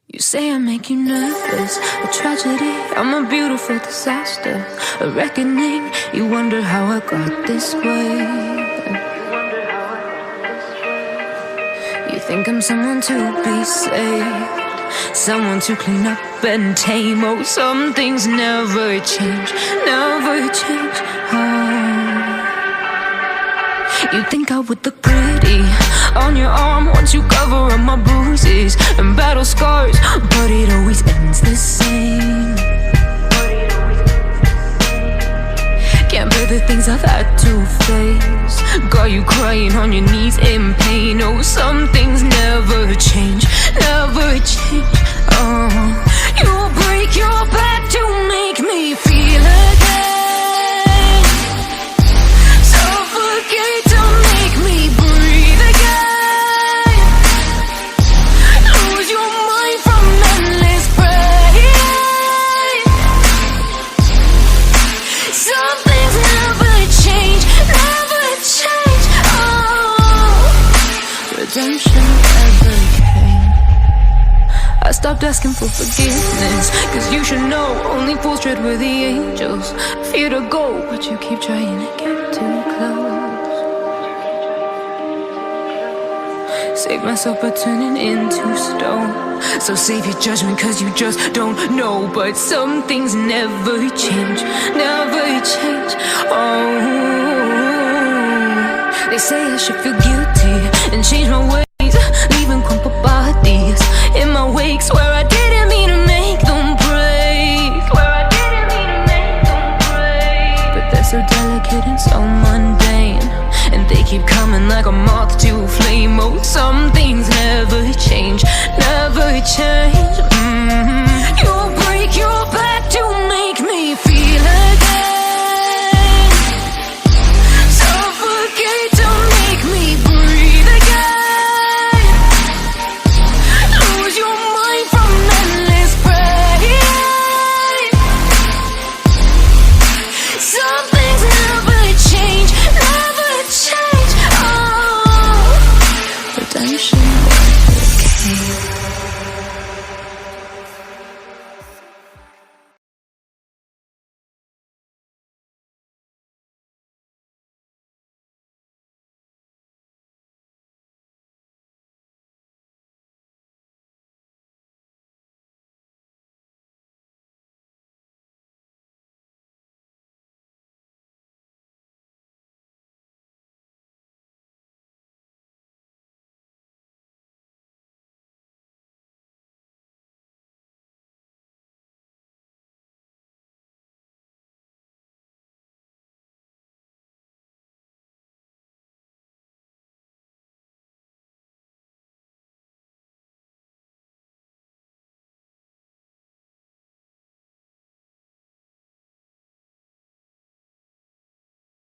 You say I make you nervous, a tragedy, I'm a beautiful disaster, a reckoning. You wonder how I got this way. You think I'm someone to be saved, someone to clean up and tame. Oh, some things never change, never change. Oh. You think I would look pretty on your arm once you cover up my bruises and battle scars, but it always ends the same. Can't bear the things I've had to face, got you crying on your knees in pain. Oh, some things never change, never change. Oh, you break your back to make me feel again, suffocate to make me breathe again, lose your mind from endless pain. Some things never change, never change. Oh, redemption never came. I stopped asking for forgiveness, cause you should know only fools tread where the angels fear to go, but you keep trying to get too close. Save myself by turning into stone, so save your judgment cause you just don't know. But some things never change, never change. Oh, they say I should feel guilty and change my ways, leaving crumpled bodies in my wake. Swear I didn't mean to make them break, swear I didn't mean to make them break. But they're so delicate and so mundane, and they keep coming like a moth to a flame. Oh, some things never change, never